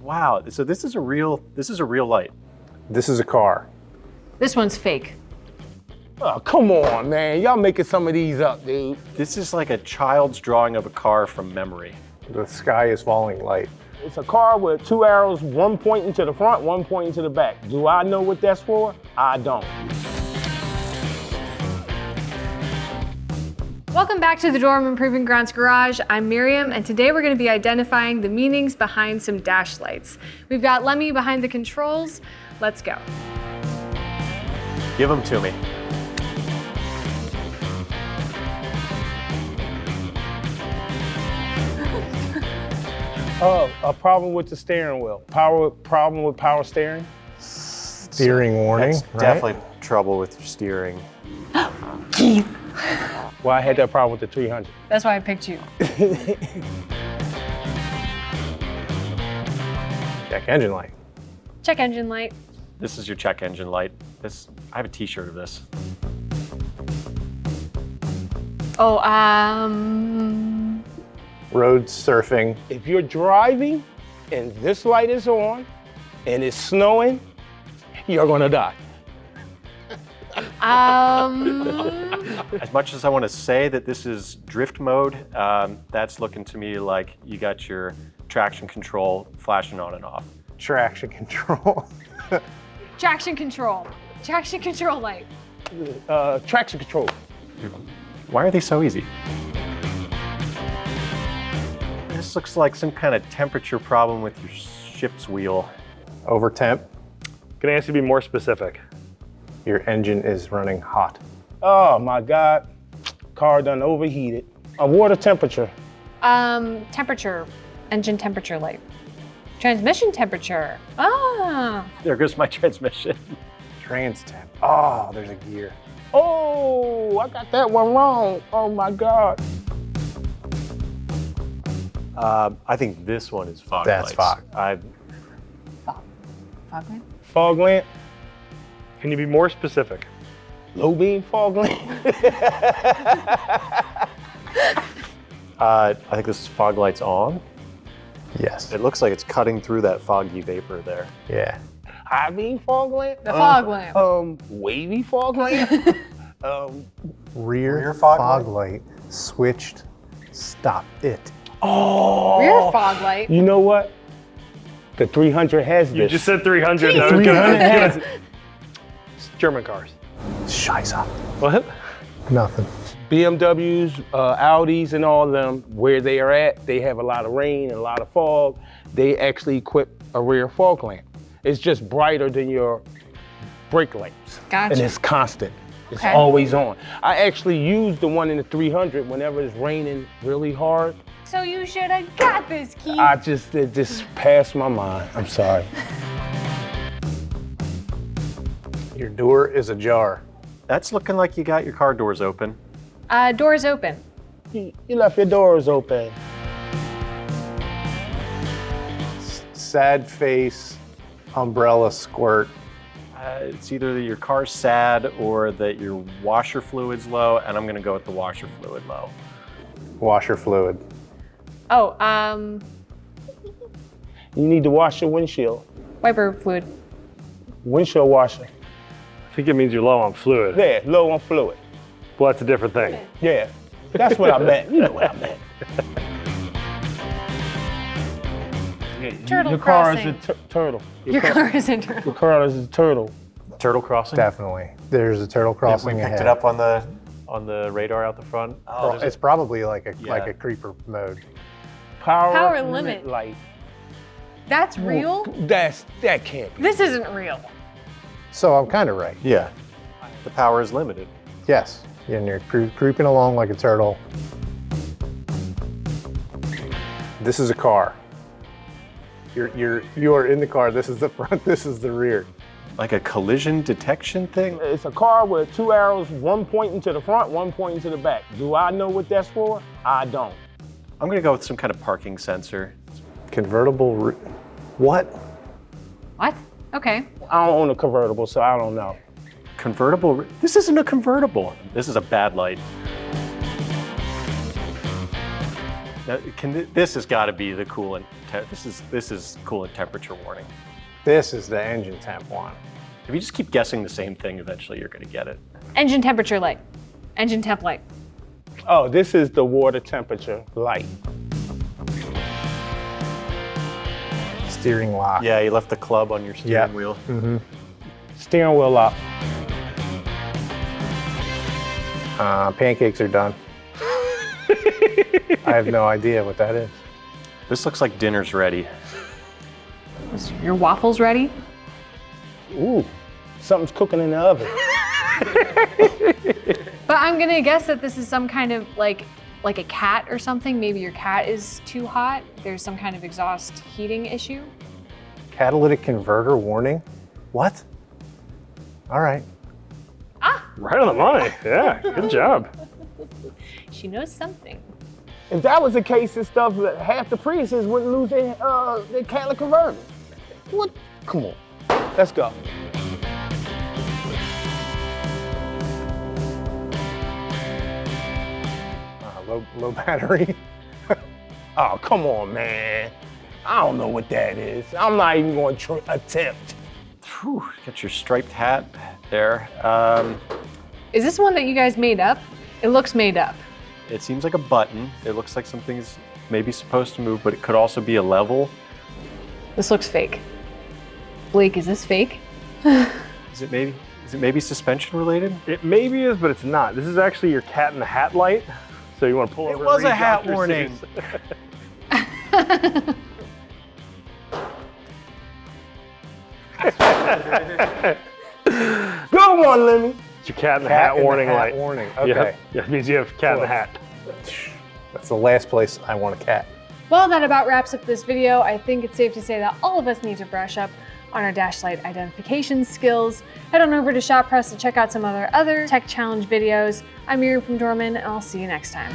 Wow, so this is a real light. This is a car. This one's fake. Oh, come on, man. Y'all making some of these up, dude. This is like a child's drawing of a car from memory. The sky is falling light. It's a car with 2 arrows, one pointing to the front, one pointing to the back. Do I know what that's for? I don't. Welcome back to the Dorman Proving Grounds Garage. I'm Miriam, and today we're going to be identifying the meanings behind some dash lights. We've got Lemmy behind the controls. Let's go. Give them to me. A problem with the steering wheel. Problem with power steering. Steering warning, That's right? definitely trouble with your steering. Well, I had that problem with the 300. That's why I picked you. Check engine light. Check engine light. This is your check engine light. I have a t-shirt of this. Oh, Road surfing. If you're driving and this light is on and it's snowing, you're gonna die. As much as I want to say that this is drift mode, that's looking to me like you got your traction control flashing on and off. Traction control. traction control. Traction control light. Traction control. Why are they so easy? This looks like some kind of temperature problem with your ship's wheel. Over temp. Can I ask you to be more specific? Your engine is running hot. Oh my God, car done overheated. Water temperature. Temperature. Engine temperature light. Transmission temperature. Ah. There goes my transmission. Trans temp. Oh, there's a gear. Oh, I got that one wrong. Oh my God. I think this one is fog That's lights. fog. Fog light? Fog lamp, Can you be more specific? low beam fog lamp. I think this is fog lights on. Yes. It looks like it's cutting through that foggy vapor there. Yeah. High beam fog lamp. The fog lamp. Wavy fog lamp. Rear fog light switched. Stop it. Oh. Rear fog light. You know what? The 300 has You this. just said 300. Jeez. I was 300 has gonna, German cars. Scheiße. What? Nothing. BMWs, Audis, and all of them, where they are at, they have a lot of rain and a lot of fog. They actually equip a rear fog lamp. It's just brighter than your brake lights. Gotcha. And it's constant. It's Okay. always on. I actually use the one in the 300 whenever it's raining really hard. So you should have got this, Keith. It just passed my mind. I'm sorry. Your door is ajar. That's looking like you got your car doors open. Doors open. You left your doors open. Sad face. Umbrella squirt. It's either that your car's sad or that your washer fluid's low, and I'm gonna go with the washer fluid low. Washer fluid. Oh, You need to wash your windshield. wiper fluid. Windshield washer. I think it means you're low on fluid. There, low on fluid. Well, that's a different thing. Yeah, that's what I meant. You know what I meant. Turtle Your car is crossing. a turtle. Your car is in turtle. Your car is a turtle. Turtle crossing? Definitely. There's a turtle Yeah, crossing we picked ahead. it up on the radar out the front. Oh, there's It's probably like a Yeah. creeper mode. Power limit. light. That's real? That can't be. This isn't real. So I'm kind of right. Yeah, the power is limited. Yes. And you're creeping along like a turtle. This is a car. You are in the car. This is the front. This is the rear. Like a collision detection thing? It's a car with 2 arrows, one pointing to the front, one pointing to the back. Do I know what that's for? I don't. I'm gonna go with some kind of parking sensor. Convertible. What? What? Okay. I don't own a convertible, so I don't know. Convertible? This isn't a convertible. This is a bad light. Now, this has got to be the coolant this is coolant temperature warning. This is the engine temp one. If you just keep guessing the same thing, eventually you're gonna get it. Engine temperature light. Engine temp light. Oh, this is the water temperature light. Steering lock. Yeah, you left the club on your steering Yeah. wheel. Steering wheel lock. Pancakes are done. I have no idea what that is. This looks like dinner's ready. Is your waffles ready? Ooh, something's cooking in the oven. But I'm gonna guess that this is some kind of like a cat or something. Maybe your cat is too hot. There's some kind of exhaust heating issue. Catalytic converter warning? What? All right. Right on the money. Yeah, good job. She knows something. If that was the case and stuff, half the Priuses wouldn't lose their catalytic converter. What? Come on, let's go. Low battery. Oh, come on, man. I don't know what that is. I'm not even going to attempt. Whew, got your striped hat there. Is this one that you guys made up? It looks made up. It seems like a button. It looks like something's maybe supposed to move, but it could also be a level. This looks fake. Blake, is this fake? Is it maybe suspension related? It maybe is, but it's not. This is actually your cat in the hat light. So you want to pull over. It was and a read hat Dr. warning. Seuss. Good one, Lemmy. It's your cat in the Cat hat in the warning hat light. warning, Yep. okay. Yeah, it means you have cat in the hat. That's the last place I want a cat. Well, that about wraps up this video. I think it's safe to say that all of us need to brush up on our dash light identification skills. Head on over to Shop Press to check out some other tech challenge videos. I'm Miriam from Dorman, and I'll see you next time.